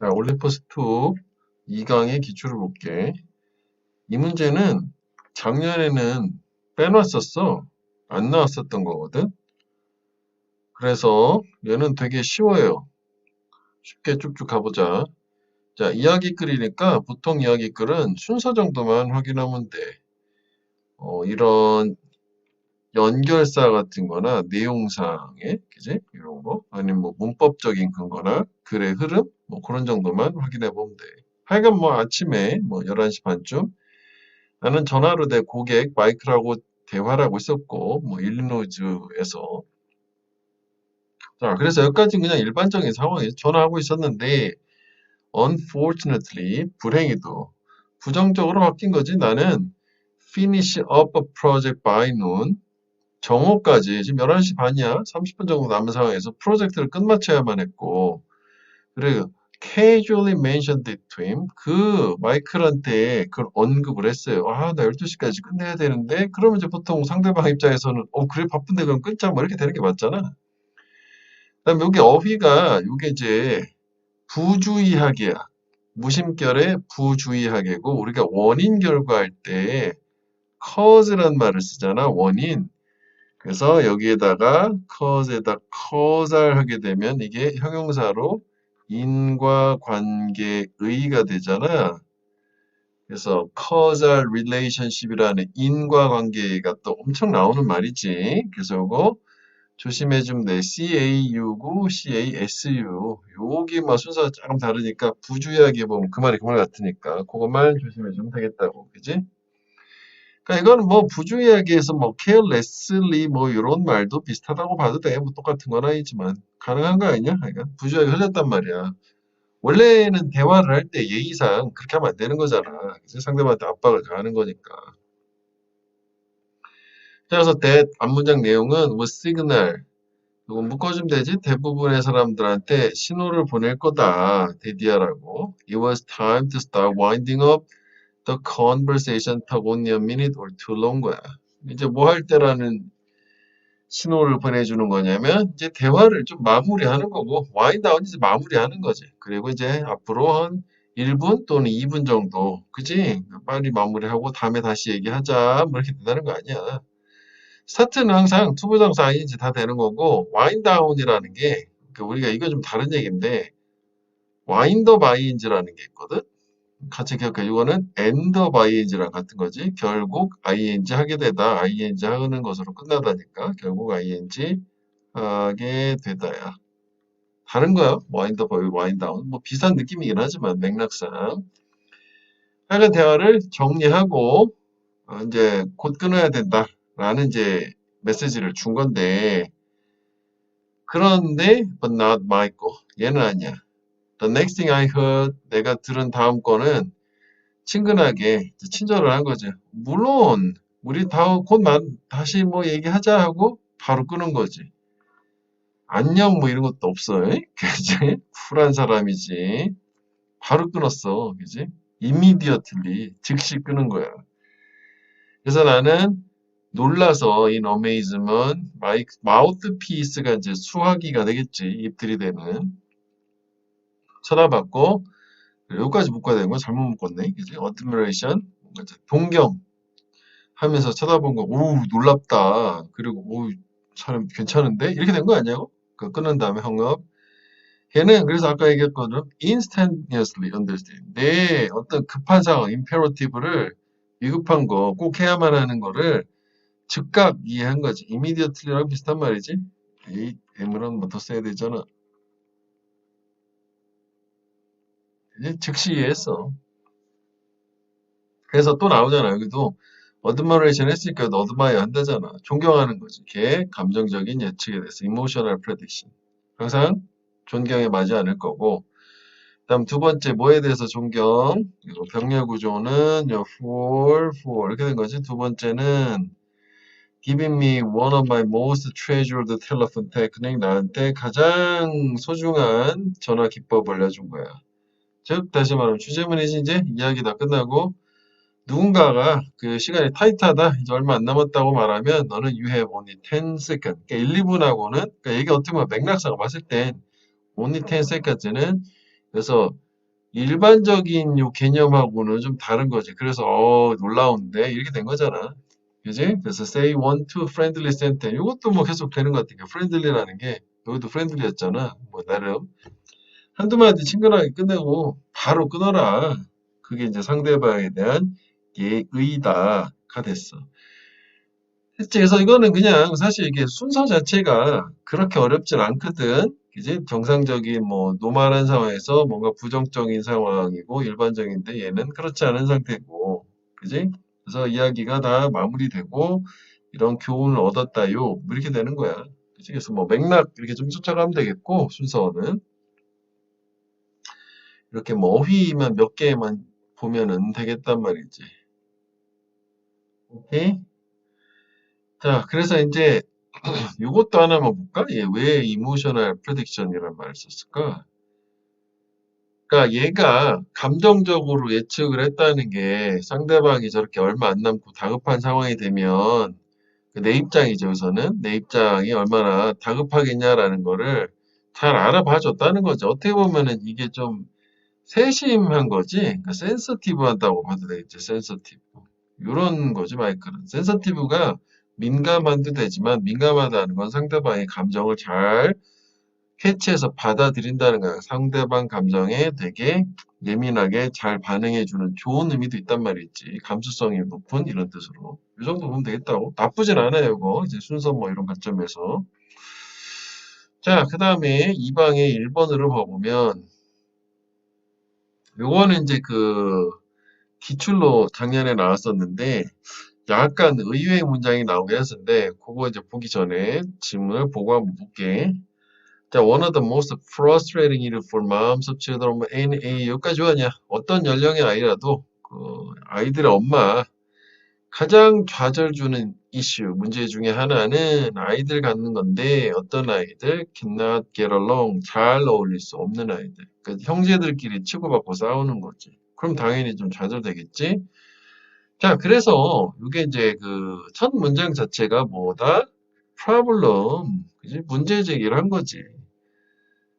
자, 올림퍼스2 2강의 기출을 볼게. 이 문제는 작년에는 빼놨었어. 안 나왔었던 거거든. 그래서 얘는 되게 쉬워요. 쉽게 쭉쭉 가보자. 자, 이야기글이니까 보통 이야기글은 순서 정도만 확인하면 돼. 이런 연결사 같은 거나 내용상의, 그지? 이런 거. 아니면 뭐 문법적인 근거나 글의 흐름? 뭐 그런 정도만 확인해 보면 돼. 하여간 뭐 아침에 뭐 11시 반쯤 나는 전화로 내 고객 마이크라고 대화를 하고 있었고, 뭐 일리노이즈에서. 자, 그래서 여기까지는 그냥 일반적인 상황에서 전화하고 있었는데, unfortunately, 불행히도 부정적으로 바뀐 거지. 나는 finish up a project by noon. 정오까지, 지금 11시 반이야. 30분 정도 남은 상황에서 프로젝트를 끝마쳐야만 했고, 그리고 casually mentioned it to him. 그 마이클한테 그걸 언급을 했어요. 아, 나 12시까지 끝내야 되는데, 그러면 이제 보통 상대방 입장에서는, 그래, 바쁜데 그럼 끊자. 뭐 이렇게 되는 게 맞잖아. 그다음 여기 어휘가, 이게 이제 부주의하게야. 무심결에 부주의하게고, 우리가 원인 결과할 때 cause란 말을 쓰잖아. 원인. 그래서 여기에다가 cause에다 causal 하게 되면 이게 형용사로 인과관계의가 되잖아. 그래서 causal relationship이라는 인과관계가 또 엄청 나오는 말이지. 그래서 이거 조심해 주면 돼. CAU고 CASU. 여기 뭐 순서가 조금 다르니까 부주의하게 보면 그 말이 그 말 같으니까 그것만 조심해 주면 되겠다고. 그지? 그러니까 이거는 뭐 부주의하게 해서 뭐 carelessly 뭐 이런 말도 비슷하다고 봐도 돼. 뭐 똑같은 건 아니지만 가능한 거 아니냐? 그러니까 부주의하게 흘렸단 말이야. 원래는 대화를 할 때 예의상 그렇게 하면 안 되는 거잖아. 그치? 상대방한테 압박을 가하는 거니까. 그래서 앞문장 내용은 was signal. 이거 묶어주면 되지. 대부분의 사람들한테 신호를 보낼 거다. 데디아라고. It was time to start winding up the conversation. took only a minute or two long 거야. 이제 뭐 할 때라는 신호를 보내주는 거냐면 이제 대화를 좀 마무리하는 거고 와인다운 이제 마무리하는 거지. 그리고 이제 앞으로 한 1분 또는 2분 정도 그지? 빨리 마무리하고 다음에 다시 얘기하자 뭐 이렇게 된다는 거 아니야. 스타트는 항상 투부정사 ing 다 되는 거고 와인다운이라는 게 우리가 이거 좀 다른 얘기인데 와인더 ing라는 게 있거든. 같이 기억해. 이거는 end ing랑 같은 거지. 결국 ing 하게 되다. ing 하는 것으로 끝나다니까. 결국 ing 하게 되다야. 다른 거야. 와인더 버 와인다운. 뭐 비슷한 느낌이긴 하지만 맥락상. 하여간 대화를 정리하고 이제 곧 끊어야 된다라는 이제 메시지를 준 건데 그런데 but not my 거. 얘는 아니야. The next thing I heard 내가 들은 다음 거는 친근하게 친절을 한 거지. 물론 우리 곧 다시 뭐 얘기하자 하고 바로 끄는 거지. 안녕 뭐 이런 것도 없어. 그지? 쿨한 사람이지. 바로 끊었어. 그지? immediately 즉시 끄는 거야. 그래서 나는 놀라서 in amazement mouthpiece가 이제 수화기가 되겠지. 입들이 되는. 쳐다봤고 여기까지 묶어야 되는 거 잘못 묶었네. 그지? admiration 동경 하면서 쳐다본 거, 오, 놀랍다. 그리고, 오, 사람 괜찮은데? 이렇게 된 거 아니냐고? 끊은 다음에 황업. 걔는 그래서 아까 얘기했거든. instantaneously understand. 내 어떤 급한 상황, imperative를 위급한 거, 꼭 해야만 하는 거를 즉각 이해한 거지. immediately랑 비슷한 말이지. 이 M은 뭐 더 써야 되잖아. 이제 즉시 이해했어. 그래서 또 나오잖아. 여기도 어드마레이션 했으니까 어드마이어 한다잖아. 존경하는 거지. 걔 감정적인 예측에 대해서 emotional prediction. 항상 존경에 맞지 않을 거고. 그다음 두 번째 뭐에 대해서 존경? 그리고 병렬 구조는 for 이렇게 된 거지. 두 번째는 giving me one of my most treasured telephone technique. 나한테 가장 소중한 전화 기법을 알려준 거야. 즉 다시 말하면 주제문이지 이제 이야기 다 끝나고 누군가가 그 시간이 타이트하다, 이제 얼마 안 남았다고 말하면 너는 you have only 10 seconds. 그러니까 1, 2분하고는, 그러니까 이게 어떻게 보면 맥락상으로 봤을 땐 only 10 seconds는 그래서 일반적인 요 개념하고는 좀 다른 거지. 그래서 놀라운데 이렇게 된 거잖아. 그지? 그래서 say want to friendly sentence. 이것도 뭐 계속 되는 것 같아. friendly라는 게 여기도 friendly였잖아. 뭐 나름 한두 마디 친근하게 끝내고 바로 끊어라. 그게 이제 상대방에 대한 예의다가 됐어. 그래서 이거는 그냥 사실 이게 순서 자체가 그렇게 어렵진 않거든. 그지? 정상적인 뭐 노멀한 상황에서 뭔가 부정적인 상황이고 일반적인데 얘는 그렇지 않은 상태고. 그지? 그래서 이야기가 다 마무리되고 이런 교훈을 얻었다요. 뭐 이렇게 되는 거야. 그치? 그래서 뭐 맥락 이렇게 좀 쫓아가면 되겠고 순서는 이렇게 뭐 어휘만 몇 개만 보면은 되겠단 말이지. 오케이? 자, 그래서 이제 이것도 하나만 볼까? 얘 왜 이모셔널 프레딕션이란 말을 썼을까? 그러니까 얘가 감정적으로 예측을 했다는 게 상대방이 저렇게 얼마 안 남고 다급한 상황이 되면 내 입장이죠, 우선은. 내 입장이 얼마나 다급하겠냐라는 거를 잘 알아봐 줬다는 거죠. 어떻게 보면은 이게 좀 세심한 거지. 그러니까 센서티브하다고 봐도 되겠지, 센서티브. 이런 거지, 마이클은. 센서티브가 민감한도 되지만 민감하다는 건 상대방의 감정을 잘 캐치해서 받아들인다는 거야. 상대방 감정에 되게 예민하게 잘 반응해주는 좋은 의미도 있단 말이지. 감수성이 높은 이런 뜻으로. 이 정도 보면 되겠다고. 나쁘진 않아요, 이거. 이제 순서 뭐 이런 관점에서. 자, 그 다음에 이 방의 1번으로 봐보면, 요거는 이제 그 기출로 작년에 나왔었는데, 약간 의외의 문장이 나오긴 했었는데, 그거 이제 보기 전에 질문을 보고 한번 볼게. 자, one of the most frustrating issues for moms of children in a 여기까지 왔냐? 어떤 연령의 아이라도 그 아이들의 엄마 가장 좌절 주는 이슈 문제 중에 하나는 아이들 갖는 건데 어떤 아이들 cannot get along 잘 어울릴 수 없는 아이들. 그러니까 형제들끼리 치고받고 싸우는 거지. 그럼 당연히 좀 좌절되겠지. 자, 그래서 이게 이제 그 첫 문장 자체가 뭐다? problem, 그지? 문제 제기를 한 거지.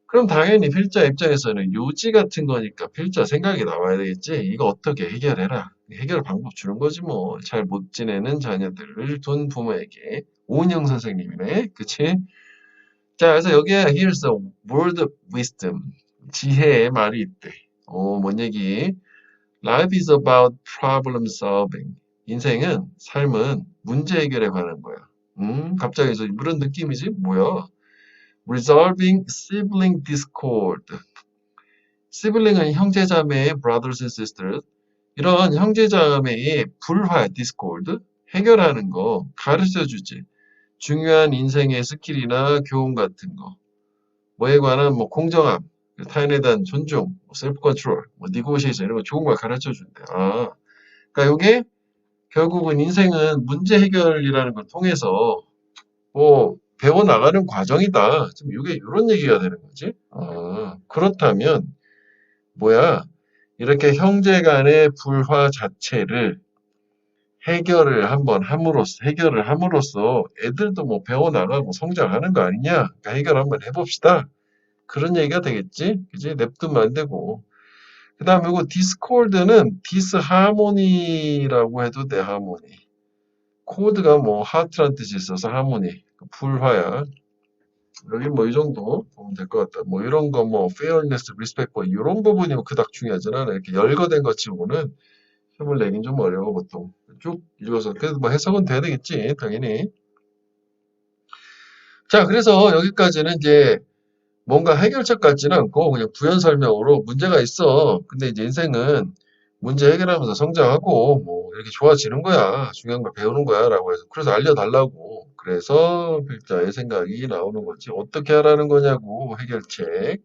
그럼 당연히 필자 입장에서는 요지 같은 거니까 필자 생각이 나와야 되겠지. 이거 어떻게 해결해라. 해결 방법 주는 거지 뭐. 잘 못 지내는 자녀들을 둔 부모에게. 오은영 선생님이네. 그치? 자, 그래서 여기에 here's a word of wisdom. 지혜의 말이 있대. 뭔 얘기? Life is about problem solving. 인생은, 삶은 문제 해결에 관한 거야. 갑자기 이런 느낌이지? 뭐야? Resolving sibling discord. sibling은 형제자매의 brothers and sisters. 이런 형제자매의 불화, discord 해결하는 거 가르쳐 주지. 중요한 인생의 스킬이나 교훈 같은 거. 뭐에 관한 뭐 공정함, 타인에 대한 존중, 셀프 컨트롤, negotiation 이런 거 좋은 걸 가르쳐 준대. 그러니까 이게 결국은 인생은 문제 해결이라는 걸 통해서 뭐 배워 나가는 과정이다. 좀 이게 이런 얘기가 되는 거지. 그렇다면 뭐야? 이렇게 형제 간의 불화 자체를 해결을 함으로써 애들도 뭐 배워 나가고 성장하는 거 아니냐? 그러니까 해결 한번 해봅시다. 그런 얘기가 되겠지? 그지? 냅두면 안 되고. 그 다음에 이거 디스코드는 디스하모니라고 해도 돼, 하모니. 코드가 뭐 하트란 뜻이 있어서 하모니. 불화야. 여기 뭐 이 정도 보면 될 것 같다. 뭐 이런 거 뭐 fairness, respect 뭐 이런 부분이 뭐 그닥 중요하지 않아. 이렇게 열거된 것 치고는 힘을 내긴 좀 어려워 보통. 쭉 읽어서 그래도 뭐 해석은 돼야 되겠지 당연히. 자 그래서 여기까지는 이제 뭔가 해결책 같지는 않고 그냥 부연 설명으로 문제가 있어. 근데 이제 인생은 문제 해결하면서 성장하고 뭐 이렇게 좋아지는 거야. 중요한 걸 배우는 거야라고 해서 그래서 알려달라고. 그래서 필자의 생각이 나오는 거지. 어떻게 하라는 거냐고 해결책.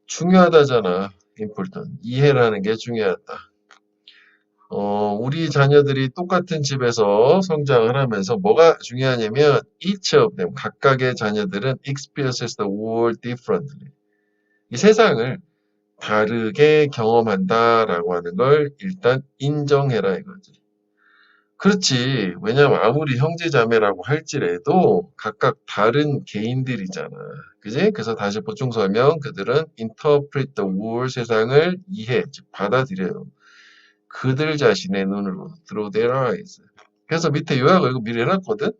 중요하다잖아. important. 이해라는 게 중요하다. 우리 자녀들이 똑같은 집에서 성장을 하면서 뭐가 중요하냐면 each of them, 각각의 자녀들은 experiences the world differently. 이 세상을 다르게 경험한다라고 하는 걸 일단 인정해라 이거지. 그렇지. 왜냐면 아무리 형제자매라고 할지라도 각각 다른 개인들이잖아. 그지? 그래서 다시 보충 설명. 그들은 interpret the world 세상을 이해, 즉 받아들여요. 그들 자신의 눈으로 through their eyes. 그래서 밑에 요약을 이거 미리 해놨거든?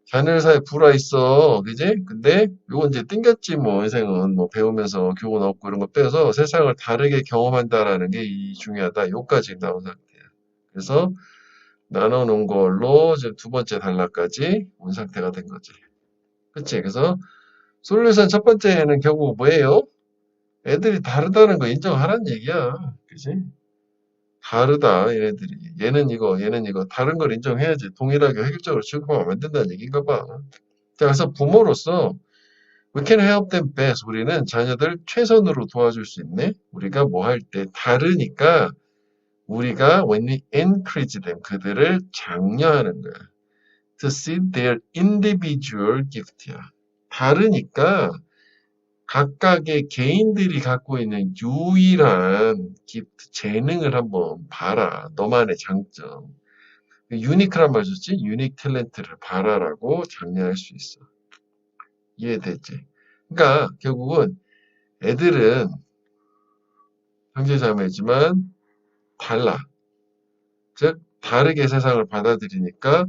자녀들 사이에 불화 있어. 그지? 근데 요건 이제 띵겼지 뭐 인생은 뭐 배우면서 교훈 얻고 이런 거 빼서 세상을 다르게 경험한다라는 게 이 중요하다. 요까지 나온 상태야. 그래서 나눠놓은 걸로 이제 두 번째 단락까지 온 상태가 된 거지. 그치? 그래서 솔루션 첫 번째는 결국 뭐예요? 애들이 다르다는 거 인정하라는 얘기야. 그지? 다르다, 얘네들이. 얘는 이거, 얘는 이거. 다른 걸 인정해야지. 동일하게 획일적으로 취급하면 안 된다는 얘기인가 봐. 자, 그래서 부모로서 We can help them best. 우리는 자녀들 최선으로 도와줄 수 있네. 우리가 뭐 할 때 다르니까 우리가 when we encourage them, 그들을 장려하는 거야. To see their individual gift야. 다르니까 각각의 개인들이 갖고 있는 유일한 기프트, 재능을 한번 봐라. 너만의 장점. 유니크란 말 썼지? 유닉 탤런트를 봐라라고 장려할 수 있어. 이해됐지? 그러니까 결국은 애들은 형제자매지만 달라. 즉 다르게 세상을 받아들이니까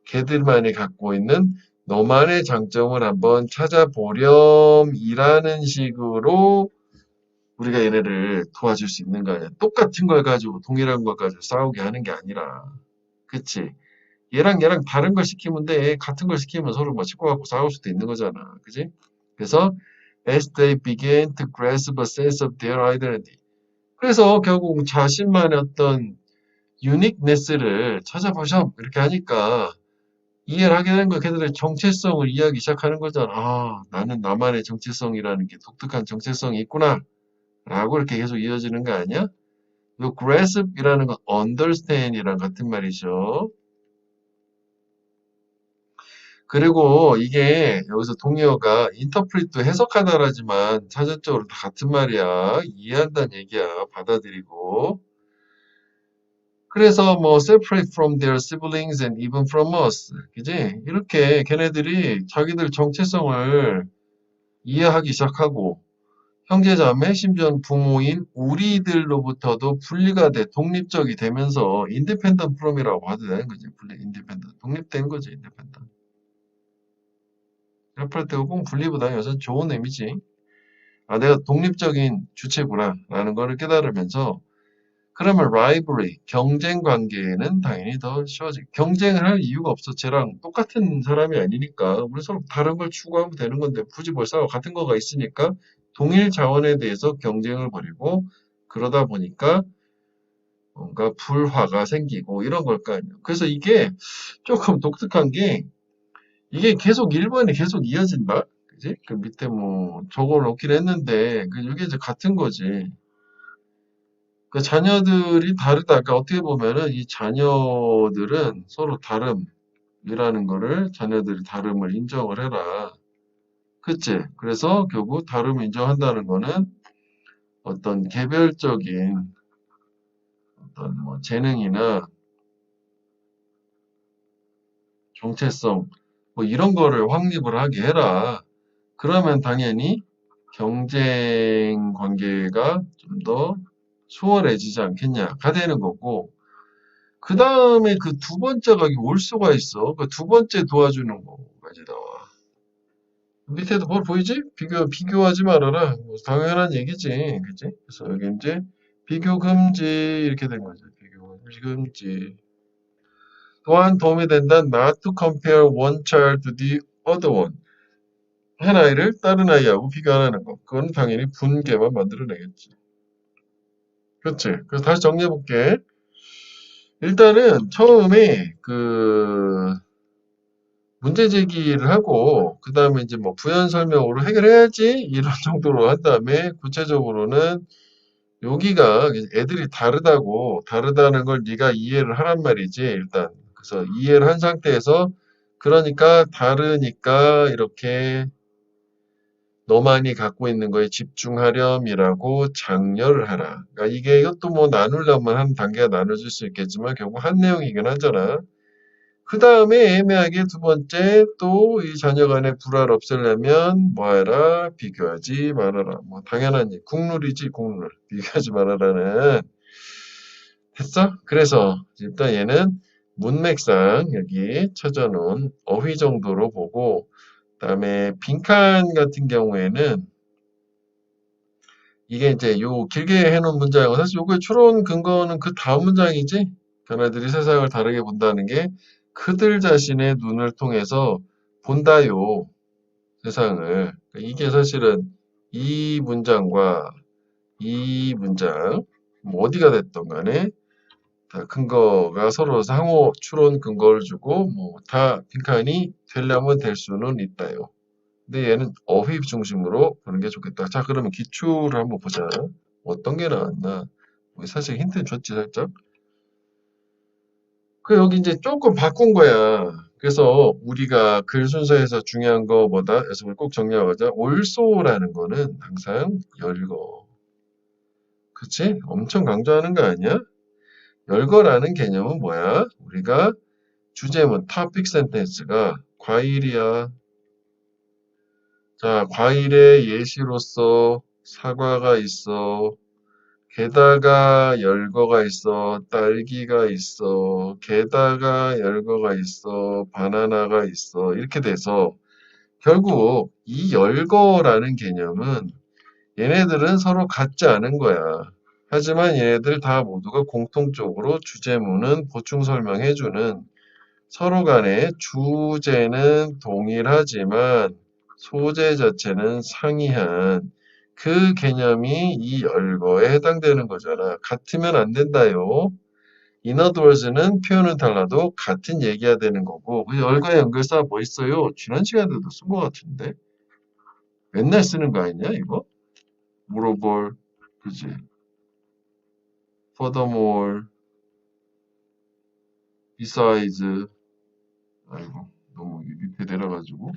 걔들만이 갖고 있는 너만의 장점을 한번 찾아보렴이라는 식으로 우리가 얘네를 도와줄 수 있는 거 아니야. 똑같은 걸 가지고 동일한 걸 가지고 싸우게 하는 게 아니라. 그치? 얘랑 얘랑 다른 걸 시키면 돼. 같은 걸 시키면 서로 뭐 치고받고 싸울 수도 있는 거잖아. 그지? 그래서 as they begin to grasp a sense of their identity. 그래서 결국 자신만의 어떤 유닉네스를 찾아보셔. 이렇게 하니까 이해를 하게 되는 거야. 걔들의 정체성을 이해하기 시작하는 거잖아. 아, 나는 나만의 정체성이라는 게 독특한 정체성이 있구나. 라고 이렇게 계속 이어지는 거 아니야? 이 grasp이라는 건 understand이랑 같은 말이죠. 그리고 이게 여기서 동의어가 interpret도 해석하다라지만 차전적으로 다 같은 말이야. 이해한다는 얘기야. 받아들이고. 그래서 뭐 separate from their siblings and even from us. 그지? 이렇게 걔네들이 자기들 정체성을 이해하기 시작하고 형제자매, 심지어는 부모인 우리들로부터도 분리가 돼, 독립적이 되면서 independent from이라고 봐도 되는 거지. 분리, independent. 독립된 거지, independent. separate 꼭 분리보다는 여기서 좋은 의미지. 아, 내가 독립적인 주체구나, 라는 거를 깨달으면서 그러면 rivalry, 경쟁 관계는 당연히 더 쉬워지. 경쟁을 할 이유가 없어. 쟤랑 똑같은 사람이 아니니까. 우리 서로 다른 걸 추구하면 되는 건데 굳이 벌써 같은 거가 있으니까 동일 자원에 대해서 경쟁을 벌이고 그러다 보니까 뭔가 불화가 생기고 이런 걸 거 아니에요. 그래서 이게 조금 독특한 게 이게 계속 1번이 계속 이어진다. 그지? 그 밑에 뭐 적어 놓긴 했는데 이게 이제 같은 거지. 그 자녀들이 다르다. 그러니까 어떻게 보면은 이 자녀들은 서로 다름이라는 거를 자녀들이 다름을 인정을 해라. 그치? 그래서 결국 다름을 인정한다는 거는 어떤 개별적인 어떤 뭐 재능이나 정체성 뭐 이런 거를 확립을 하게 해라. 그러면 당연히 경쟁 관계가 좀 더 수월해지지 않겠냐가 되는 거고 그 다음에 그 두 번째가 올 수가 있어. 그 두 번째 도와주는 거까지 나와. 밑에도 뭘 보이지? 비교하지 말아라. 뭐 당연한 얘기지. 그치? 그래서 여기 이제 비교 금지 이렇게 된 거죠. 비교 금지. 또한 도움이 된다. Not to compare one child to the other one. 한 아이를 다른 아이하고 비교 안 하는 거. 그건 당연히 분개만 만들어내겠지. 그렇지? 그래서 다시 정리해 볼게. 일단은 처음에 그 문제 제기를 하고 그 다음에 이제 뭐 부연 설명으로 해결해야지 이런 정도로 한 다음에 구체적으로는 여기가 애들이 다르다는 걸 네가 이해를 하란 말이지 일단 그래서 이해를 한 상태에서 그러니까 다르니까 이렇게 너만이 갖고 있는 거에 집중하렴이라고 장려를 하라. 그러니까 이것도 뭐 나누려면 한 단계가 나눠질 수 있겠지만 결국 한 내용이긴 하잖아. 그 다음에 애매하게 두 번째 또 이 자녀 간의 불화를 없애려면 뭐 해라? 비교하지 말아라. 뭐 당연한 국룰이지 국룰. 비교하지 말아라는. 됐어? 그래서 일단 얘는 문맥상 여기 찾아놓은 어휘 정도로 보고 그다음에 빈칸 같은 경우에는 이게 이제 요 길게 해놓은 문장이고 사실 요거의 추론 근거는 그 다음 문장이지. 걔네들이 세상을 다르게 본다는 게 그들 자신의 눈을 통해서 본다요. 세상을. 그러니까 이게 사실은 이 문장과 이 문장 뭐 어디가 됐던 간에 다 근거가 서로 상호 추론 근거를 주고 뭐 다 빈칸이 되려면 될 수는 있다요. 근데 얘는 어휘 중심으로 보는 게 좋겠다. 자, 그러면 기출을 한번 보자. 어떤 게 나왔나? 사실 힌트 줬지, 살짝. 그 여기 이제 조금 바꾼 거야. 그래서 우리가 글 순서에서 중요한 거보다, 그래서 우리 꼭 정리하자. 올소라는 거는 항상 열거. 그치? 엄청 강조하는 거 아니야? 열거라는 개념은 뭐야? 우리가 주제문, topic sentence가 과일이야. 자, 과일의 예시로서 사과가 있어. 게다가 열거가 있어. 딸기가 있어. 게다가 열거가 있어. 바나나가 있어. 이렇게 돼서 결국 이 열거라는 개념은 얘네들은 서로 같지 않은 거야. 하지만 얘네들 다 모두가 공통적으로 주제문은 보충 설명해주는 서로 간의 주제는 동일하지만 소재 자체는 상이한 그 개념이 이 열거에 해당되는 거잖아. 같으면 안 된다요. in other words는 표현은 달라도 같은 얘기가 되는 거고 그 열거의 연결사 뭐 있어요? 지난 시간에도 쓴 것 같은데 맨날 쓰는 거 아니냐 이거? moreover, 그지? furthermore, besides, 아이고 너무 밑에 내려가지고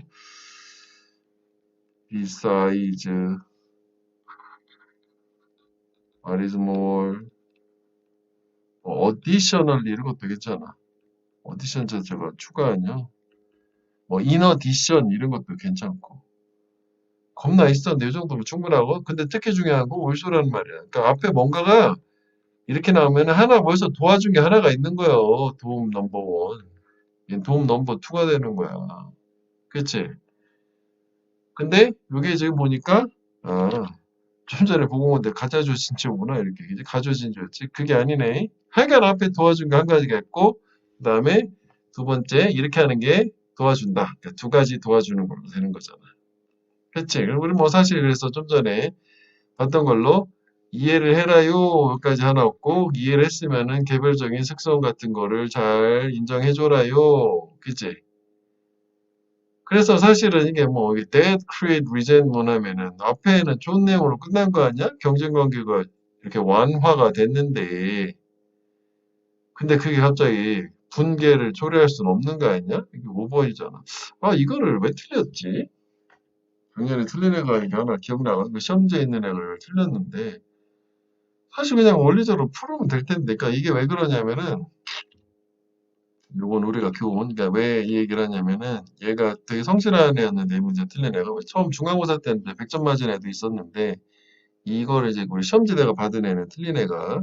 besides, what is more, additionally 이런 것도 괜찮아. addition 자체가 추가 아니야? 뭐 in addition 이런 것도 괜찮고 겁나 있었는데 이 정도면 충분하고 근데 특히 중요한 건 올소라는 말이야. 그러니까 앞에 뭔가가 이렇게 나오면 하나 벌써 도와준 게 하나가 있는 거예요. 도움 넘버 원. 얘는 도움 넘버 투가 되는 거야. 그치? 근데 이게 지금 보니까 아, 좀 전에 보고 온 건데 가짜조 진짜구나 이렇게 이제 가져진 조였지 그게 아니네. 하여간 앞에 도와준 게 한 가지가 있고 그 다음에 두 번째 이렇게 하는 게 도와준다. 그러니까 두 가지 도와주는 걸로 되는 거잖아. 그치? 우리 뭐 사실 그래서 좀 전에 봤던 걸로 이해를 해라요 여기까지 하나 없고 이해를 했으면은 개별적인 특성 같은 거를 잘 인정해줘라요. 그치? 그래서 사실은 이게 뭐 that, create, resentment 하면은 앞에는 좋은 내용으로 끝난 거 아니야? 경쟁 관계가 이렇게 완화가 됐는데 근데 그게 갑자기 분개를 초래할 수는 없는 거 아니야? 이게 오버이잖아. 아 이거를 왜 틀렸지? 작년에 틀린 애가 이게 하나 기억나가지고 시험지에 있는 애를 틀렸는데 사실 그냥 원리적으로 풀으면 될 텐데 그러니까 이게 왜 그러냐면은 요건 우리가 교훈, 그러니까 왜 이 얘기를 하냐면은 얘가 되게 성실한 애였는데 이 문제 틀린 애가 처음 중간고사 때인데 100점 맞은 애도 있었는데 이거를 이제 우리 시험지대가 받은 애는 틀린 애가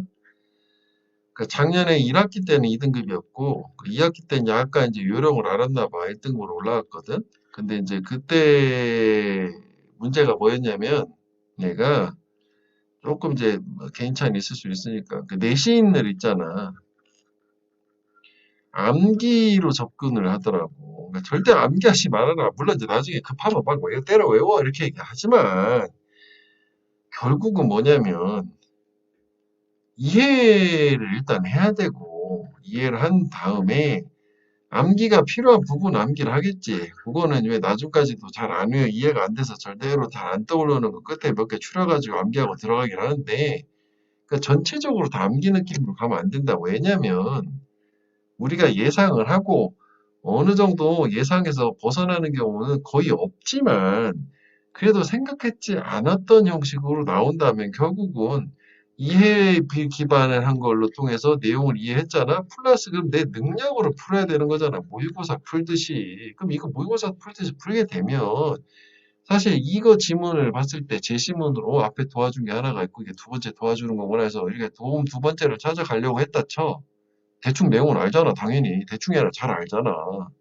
그러니까 작년에 1학기 때는 2등급이었고 2학기 때는 약간 이제 요령을 알았나 봐 1등급으로 올라갔거든. 근데 이제 그때 문제가 뭐였냐면 얘가 조금 이제 뭐 개인차는 있을 수 있으니까 그 내신을 있잖아. 암기로 접근을 하더라고. 그러니까 절대 암기하지 말아라. 물론 이제 나중에 급하면 막 외워 때려 외워 이렇게 얘기하지만 결국은 뭐냐면 이해를 일단 해야 되고 이해를 한 다음에 암기가 필요한 부분 암기를 하겠지. 그거는 왜 나중까지도 잘 안 외워 이해가 안 돼서 절대로 잘 안 떠오르는 거 끝에 몇 개 추려가지고 암기하고 들어가긴 하는데 그러니까 전체적으로 다 암기 느낌으로 가면 안 된다. 왜냐면 우리가 예상을 하고 어느 정도 예상에서 벗어나는 경우는 거의 없지만 그래도 생각했지 않았던 형식으로 나온다면 결국은 이해 기반을 한 걸로 통해서 내용을 이해했잖아. 플러스 그럼 내 능력으로 풀어야 되는 거잖아. 모의고사 풀듯이. 그럼 이거 모의고사 풀듯이 풀게 되면 사실 이거 지문을 봤을 때 제시문으로 앞에 도와준 게 하나가 있고 이게 두 번째 도와주는 거구나 해서 이렇게 도움 두 번째를 찾아가려고 했다 쳐. 대충 내용은 알잖아. 당연히. 대충이 아니라 잘 알잖아.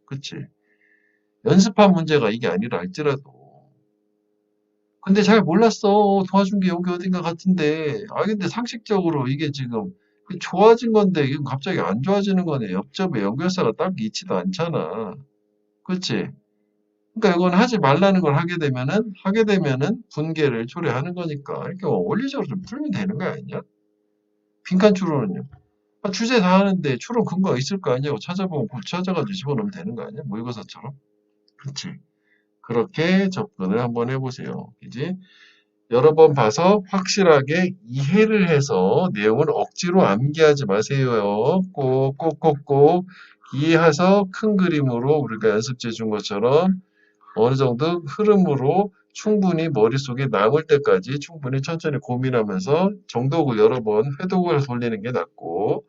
그치? 연습한 문제가 이게 아니라 할지라도. 근데 잘 몰랐어. 도와준 게 여기 어딘가 같은데. 아, 근데 상식적으로 이게 지금 좋아진 건데, 이건 갑자기 안 좋아지는 거네. 옆접에 연결사가 딱 있지도 않잖아. 그렇지? 그러니까 이건 하지 말라는 걸 하게 되면은 분계를 초래하는 거니까. 이렇게 원리적으로 좀 풀면 되는 거 아니냐? 빈칸 추론은요. 아, 주제 다 하는데 추론 근거가 있을 거 아니냐고 찾아보고 찾아가지고 집어넣으면 되는 거 아니야? 모의고사처럼. 그렇지? 그렇게 접근을 한번 해보세요. 그지? 여러 번 봐서 확실하게 이해를 해서 내용을 억지로 암기하지 마세요. 꼭 이해해서 큰 그림으로 우리가 연습지에 준 것처럼 어느 정도 흐름으로 충분히 머릿속에 남을 때까지 충분히 천천히 고민하면서 정독을 여러 번 회독을 돌리는 게 낫고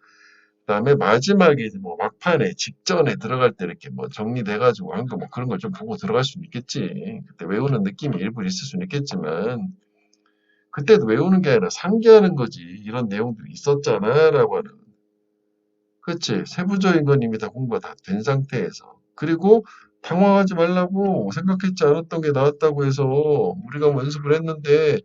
그다음에 마지막에 뭐 막판에 직전에 들어갈 때 이렇게 뭐 정리돼가지고 한 거 뭐 그런 걸 좀 보고 들어갈 수는 있겠지. 그때 외우는 느낌이 일부 있을 수는 있겠지만 그때도 외우는 게 아니라 상기하는 거지. 이런 내용들이 있었잖아라고 하는. 그렇지. 세부적인 건 이미 다 공부가 다 된 상태에서. 그리고 당황하지 말라고 생각했지 않았던 게 나왔다고 해서 우리가 뭐 연습을 했는데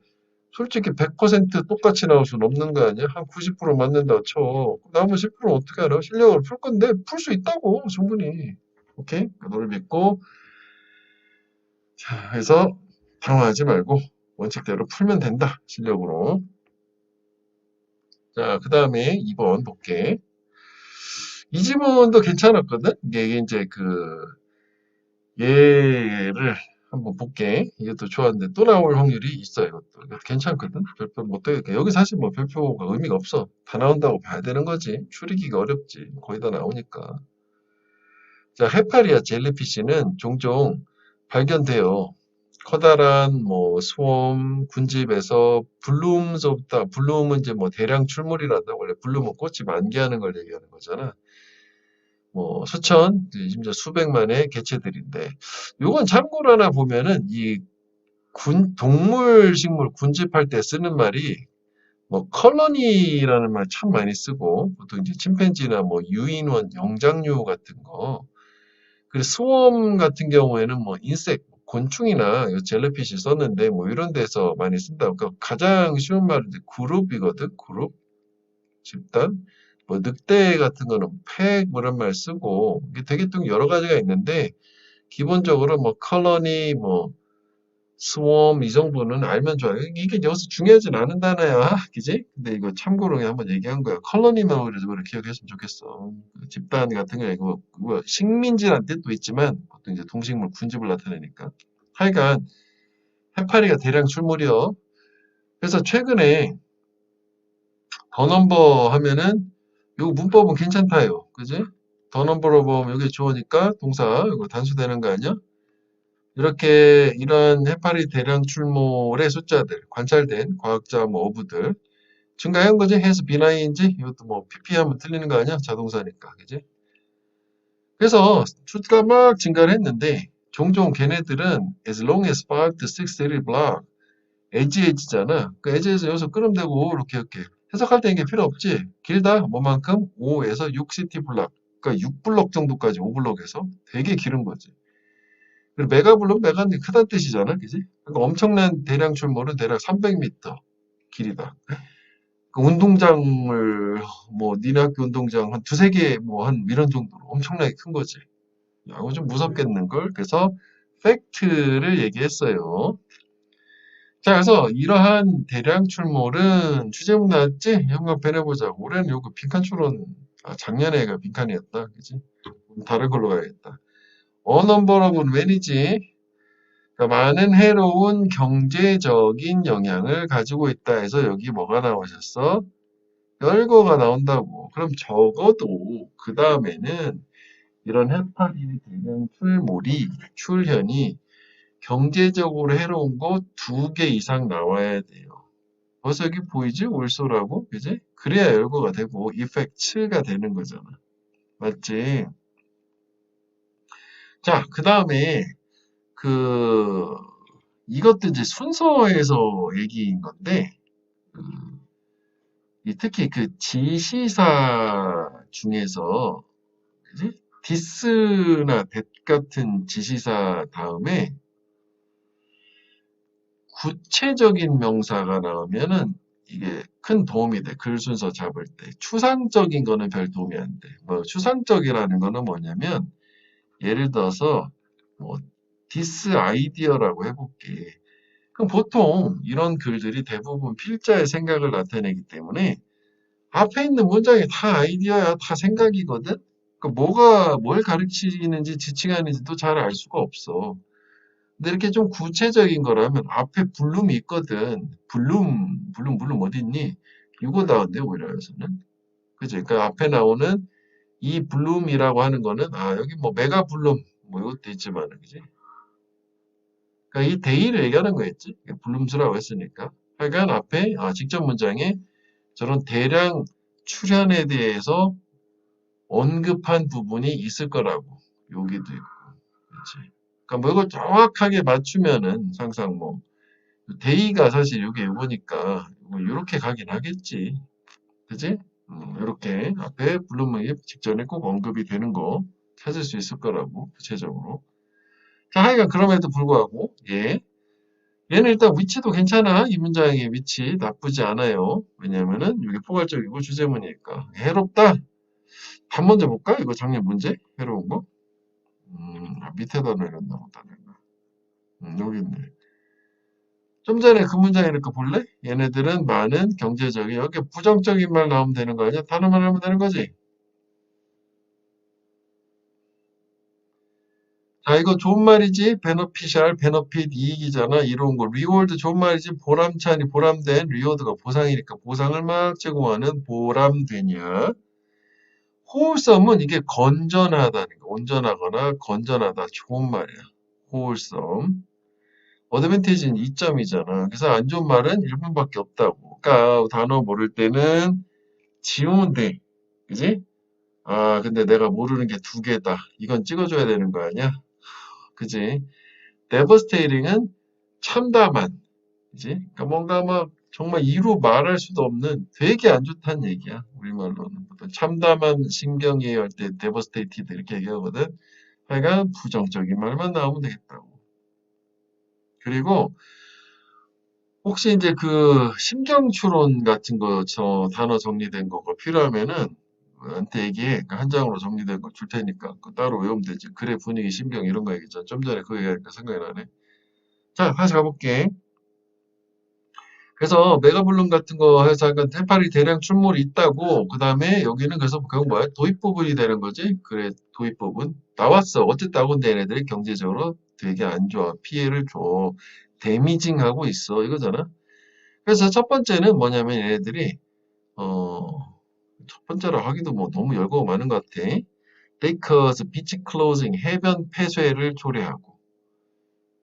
솔직히 100% 똑같이 나올 수는 없는 거 아니야? 한 90% 맞는다 쳐. 남은 10%는 어떻게 알아? 실력으로 풀 건데 풀 수 있다고 충분히. 오케이? 너를 믿고 자, 해서 당황하지 말고 원칙대로 풀면 된다. 실력으로. 자, 그 다음에 2번 볼게. 이 지문도 괜찮았거든? 이게 이제 얘를 한번 볼게. 이것도 좋았는데 또 나올 확률이 있어, 이것도. 이것도 괜찮거든? 별표 못 되겠게. 여기 사실 뭐 별표가 의미가 없어. 다 나온다고 봐야 되는 거지. 추리기가 어렵지. 거의 다 나오니까. 자, 해파리와 젤리피쉬는 종종 발견돼요. 커다란 뭐 스웜 군집에서 블룸서부터 블룸은 이제 뭐 대량 출몰이란다. 원래 블룸은 꽃이 만개하는 걸 얘기하는 거잖아. 뭐 수천, 심지어 수백만의 개체들인데 요건 참고로 하나 보면은 이 동물 식물 군집할 때 쓰는 말이 뭐 컬러니라는 말 참 많이 쓰고 보통 이제 침팬지나 뭐 유인원, 영장류 같은 거 그리고 스웜 같은 경우에는 뭐 인색, 곤충이나 젤리피쉬 썼는데 뭐 이런 데서 많이 쓴다. 그러니까 가장 쉬운 말은 이제 그룹이거든. 그룹, 집단. 뭐 늑대 같은 거는 팩 뭐 이런 말 쓰고 이게 되게 또 여러 가지가 있는데 기본적으로 뭐 컬러니, 뭐 스웜 이 정도는 알면 좋아요. 이게 여기서 중요하진 않은 단어야, 그지? 근데 이거 참고로 그냥 한번 얘기한 거야. 컬러니만 그래서 그걸 기억했으면 좋겠어. 그 집단 같은 거 이거 식민지란 뜻도 있지만 보통 이제 동식물 군집을 나타내니까. 하여간 해파리가 대량 출몰이요. 그래서 최근에 더 넘버 하면은 요 문법은 괜찮다요. 그지? 더 넘버로 보면 여기 좋으니까 동사 이거 단수되는 거 아니야? 이렇게 이런 해파리 대량 출몰의 숫자들, 관찰된 과학자 뭐 어부들 증가한 거지? 해서 비나이인지 이것도 뭐 PP 하면 틀리는 거 아니야? 자동사니까, 그지? 그래서 숫자가 막 증가를 했는데 종종 걔네들은 as long as 5 to 6 daily block 에지잖아. 그 에지에서 여기서 끊으면 이렇게 해석할 때 이게 필요 없지. 길다 뭐만큼 5에서 6 시티 블럭. 그러니까 6블럭 정도까지 5블럭에서 되게 길은 거지. 그리고 메가블록 메가는 크다는 뜻이잖아, 그지? 그러니까 엄청난 대량 출몰은 대략 300m 길이다. 그 운동장을 뭐 니네 학교 운동장 한 두세 개 뭐 한 이런 정도로 엄청나게 큰 거지. 야, 이거 좀 무섭겠는 걸. 그래서 팩트를 얘기했어요. 자, 그래서 이러한 대량 출몰은 취재문 나왔지? 한번 배워보자. 올해는 요거 빈칸 추론, 작년에가 빈칸이었다, 그지? 다른 걸로 가야겠다. 어넘버러블 웬이지? 그러니까 많은 해로운 경제적인 영향을 가지고 있다 해서 여기 뭐가 나오셨어? 열거가 나온다고. 그럼 적어도 그 다음에는 이런 해파리 대량 출몰이 출현이 경제적으로 해로운 거 2개 이상 나와야 돼요. 벌써 여기 보이지? 올소라고, 그지? 그래야 열거가 되고 effects가 되는 거잖아. 맞지? 자, 그 다음에 그 이것도 이제 순서에서 얘기인 건데 그, 특히 그 지시사 중에서 그지? 디스나 that 같은 지시사 다음에 구체적인 명사가 나오면은 이게 큰 도움이 돼. 글 순서 잡을 때. 추상적인 거는 별 도움이 안 돼. 뭐 추상적이라는 거는 뭐냐면 예를 들어서 뭐 this idea라고 해볼게. 그럼 보통 이런 글들이 대부분 필자의 생각을 나타내기 때문에 앞에 있는 문장이 다 아이디어야, 다 생각이거든? 그 뭐가 뭘 가르치는지 지칭하는지도 잘 알 수가 없어. 근데 이렇게 좀 구체적인 거라면 앞에 블룸이 있거든. 블룸 어디 있니? 이거 나온대, 오히려 여기서는. 그치? 그 앞에 나오는 이 블룸이라고 하는 거는, 아, 여기 뭐 메가 블룸, 뭐 이것도 있지만, 그지? 그러니까 이 데이를 얘기하는 거였지. 블룸스라고 했으니까. 하여간 앞에, 직접 문장에 저런 대량 출현에 대해서 언급한 부분이 있을 거라고. 여기도 있고. 그치? 그러니까 뭐 이걸 정확하게 맞추면은 항상 뭐, 데이가 사실 이거니까 뭐 이렇게 가긴 하겠지. 그지? 이렇게 앞에 블루문이 직전에 꼭 언급이 되는 거 찾을 수 있을 거라고 구체적으로. 자, 하여간 그럼에도 불구하고 예. 얘는 일단 위치도 괜찮아. 이 문장의 위치 나쁘지 않아요. 왜냐면은 이게 포괄적이고 주제문이니까. 해롭다. 한 문제 볼까? 이거 작년 문제? 해로운 거? 밑에다 내렸나 보다 내가. 여기 있네. 좀 전에 그 문장 이렇게 볼래? 얘네들은 많은 경제적인, 여기 부정적인 말 나오면 되는 거 아니야? 단어만 하면 되는 거지? 자, 이거 좋은 말이지? 베너피셜, 베너핏, 이익이잖아. 이로운 거. 리워드 좋은 말이지? 보람찬이, 보람된, 리워드가 보상이니까 보상을 막 제공하는 보람되냐. 호울섬은 이게 건전하다는 거. 온전하거나 건전하다. 좋은 말이야. 호울섬. 어드밴티지는 2점이잖아. 그래서 안 좋은 말은 1분밖에 없다고. 그러니까 단어 모를 때는 지우면 돼. 그지? 아, 근데 내가 모르는 게 2개다. 이건 찍어줘야 되는 거 아니야? 그지? devastating은 참담한. 그지? 그러니까 뭔가 막 정말 이루 말할 수도 없는 되게 안 좋다는 얘기야. 우리말로는. 보통 참담한 신경이에요 할 때 devastated 이렇게 얘기하거든. 하여간 부정적인 말만 나오면 되겠다고. 그리고 혹시 이제 그 심경추론 같은 거 저 단어 정리된 거가 필요하면은 한테 얘기해. 그러니까 한 장으로 정리된 거 줄 테니까 그거 따로 외우면 되지. 글의 분위기, 심경 이런 거 얘기했잖아. 좀 전에 그 얘기하니까 생각이 나네. 자, 다시 가볼게. 그래서 메가블룸 같은 거 해서 약간 해파리 대량 출몰이 있다고. 그 다음에 여기는 그래서 그건 뭐야? 도입 부분이 되는 거지. 그래, 도입 부분. 나왔어. 어쨌든 근데 얘네들이 경제적으로 되게 안 좋아. 피해를 줘. 데미징 하고 있어. 이거잖아. 그래서 첫 번째는 뭐냐면 얘네들이 첫 번째로 하기도 뭐 너무 열거가 많은 것 같아. They cause beach closing, 해변 폐쇄를 초래하고.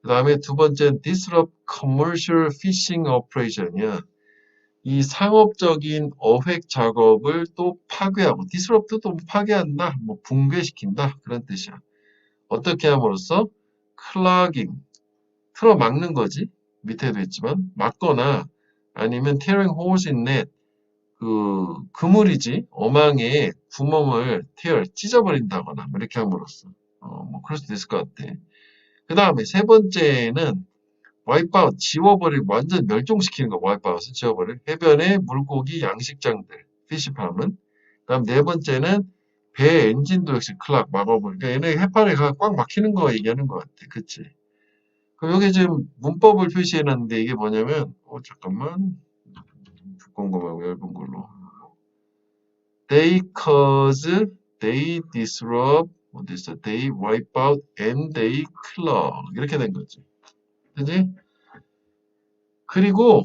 그 다음에 두 번째는 disrupt commercial fishing operation이야. 이 상업적인 어획 작업을 또 파괴하고, disrupt도 또 파괴한다, 뭐 붕괴시킨다 그런 뜻이야. 어떻게 함으로써 clogging, 틀어막는 거지. 밑에도 있지만 막거나 아니면 tearing holes in net, 그물이지 어망에 구멍을 찢어버린다거나 뭐 이렇게 함으로써 뭐 그럴 수도 있을 것 같아. 그 다음에 세 번째는 와이프아웃 지워버리고 완전 멸종시키는 거. 와이프아웃을 지워버릴 해변의 물고기 양식장들 피시팜은. 그다음 네 번째는 배 엔진도 역시 클락 막아버리니까 얘네 해파리가 꽉 막히는 거 얘기하는 것 같아. 그치? 그럼 여기 지금 문법을 표시해놨는데 이게 뭐냐면 잠깐만 두꺼운 거 말고 얇은 걸로 they cause, they disrupt, 어디 있어? they wipe out, and they clog 이렇게 된 거지. 그지? 그리고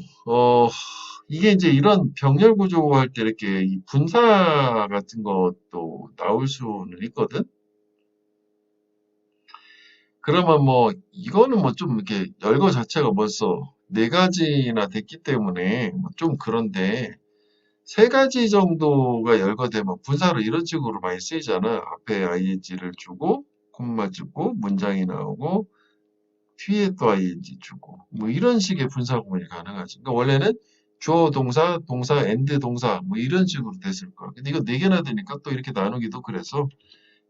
이게 이제 이런 병렬 구조할 때 이렇게 이 분사 같은 것도 나올 수는 있거든. 그러면 뭐 이거는 뭐 좀 이렇게 열거 자체가 벌써 네 가지나 됐기 때문에 뭐 좀 그런데 세 가지 정도가 열거되면 분사로 이런 식으로 많이 쓰이잖아. 앞에 ing를 주고 콤마 주고 문장이 나오고 뒤에 또 ing 주고 뭐 이런 식의 분사 구문이 가능하지. 그러니까 원래는 주어 동사, 동사, and 동사 뭐 이런 식으로 됐을 거야. 근데 이거 네 개나 되니까 또 이렇게 나누기도 그래서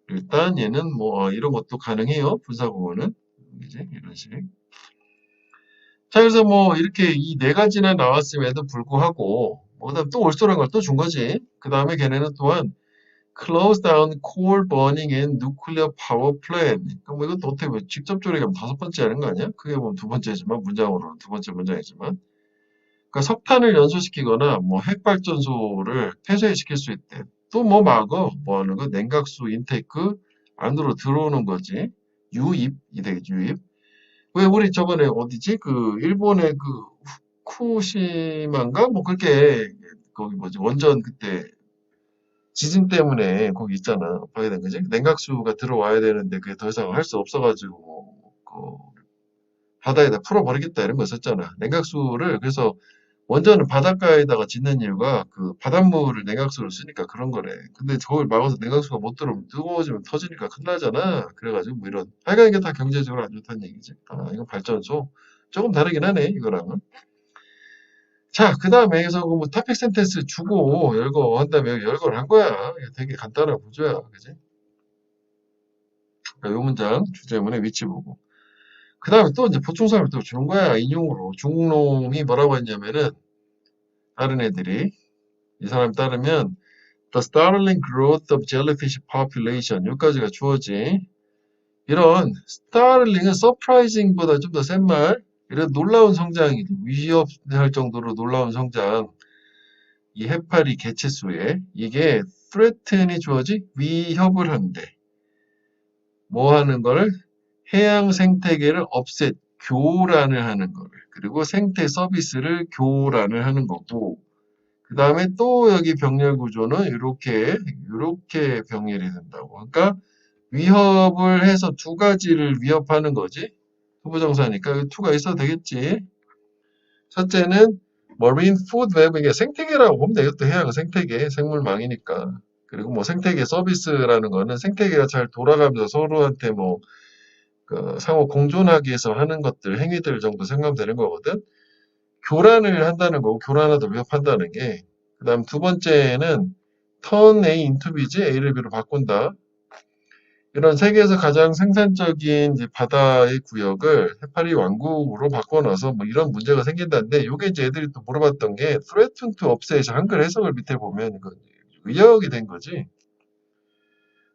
일단 얘는 뭐 이런 것도 가능해요. 분사 구문은 이제 이런 식. 자, 그래서 뭐 이렇게 이 네 가지나 나왔음에도 불구하고 뭐 그다음 또 올소란 걸 또 준 거지. 그 다음에 걔네는 또한 close down coal burning and nuclear power plant. 그럼 뭐 이것도 어떻게 보면 직접적으로 얘기하면 다섯 번째 하는 거 아니야? 크게 보면 두 번째지만 문장으로는 두 번째 문장이지만. 그러니까 석탄을 연소시키거나 뭐 핵발전소를 폐쇄시킬 수 있대. 또 뭐 막어? 뭐 하는 거? 냉각수 인테이크 안으로 들어오는 거지. 유입이 되겠지, 유입. 왜 우리 저번에 어디지? 그 일본의 그 후쿠시마인가? 뭐 그렇게 거기 뭐지? 원전 그때 지진 때문에 거기 있잖아. 파괴된 거지. 냉각수가 들어와야 되는데 그게 더 이상 할 수 없어가지고 그 바다에다 풀어버리겠다 이런 거 있었잖아. 냉각수를 그래서 원전은 바닷가에다가 짓는 이유가 그 바닷물을 냉각수로 쓰니까 그런 거래. 근데 저걸 막아서 냉각수가 못 들어오면 뜨거워지면 터지니까 큰일 나잖아. 그래가지고 뭐 이런 하여간 이게 다 경제적으로 안 좋다는 얘기지. 아 이건 발전소 조금 다르긴 하네 이거랑은. 자, 그 다음에 여기서 뭐 토픽 센텐스 주고 열거 한 다음에 열거를 한 거야. 되게 간단한 구조야. 그지? 요 문장 주제문의 위치 보고. 그 다음에 또 이제 보충사를 또 주는 거야. 인용으로. 중농이 뭐라고 했냐면은 다른 애들이 이 사람 따르면 The startling growth of jellyfish population 여기까지가 주어지. 이런 startling은 surprising보다 좀 더 센 말. 이런 놀라운 성장이 위협할 정도로 놀라운 성장. 이 해파리 개체수에 이게 threaten이 주어지 위협을 한대. 뭐 하는 거를 해양 생태계를 업셋 교란을 하는 거를 그리고 생태 서비스를 교란을 하는 거고 그 다음에 또 여기 병렬 구조는 이렇게 병렬이 된다고. 그러니까 위협을 해서 두 가지를 위협하는 거지. 후보정사니까 투가 있어도 되겠지. 첫째는 marine food web 이게 생태계라고 보면 되겠다. 해양 생태계, 생물망이니까. 그리고 뭐 생태계 서비스라는 거는 생태계가 잘 돌아가면서 서로한테 뭐 그 상호 공존하기 위해서 하는 것들, 행위들 정도 생각하면 되는 거거든. 교란을 한다는 거고, 교란하다 위협한다는 게. 그 다음 두 번째는 turn A into B지, A를 B로 바꾼다. 이런 세계에서 가장 생산적인 이제 바다의 구역을 해파리 왕국으로 바꿔놔서 뭐 이런 문제가 생긴다는데, 요게 이제 애들이 또 물어봤던 게, threaten to upset, 한글 해석을 밑에 보면 이거 의역이 된 거지.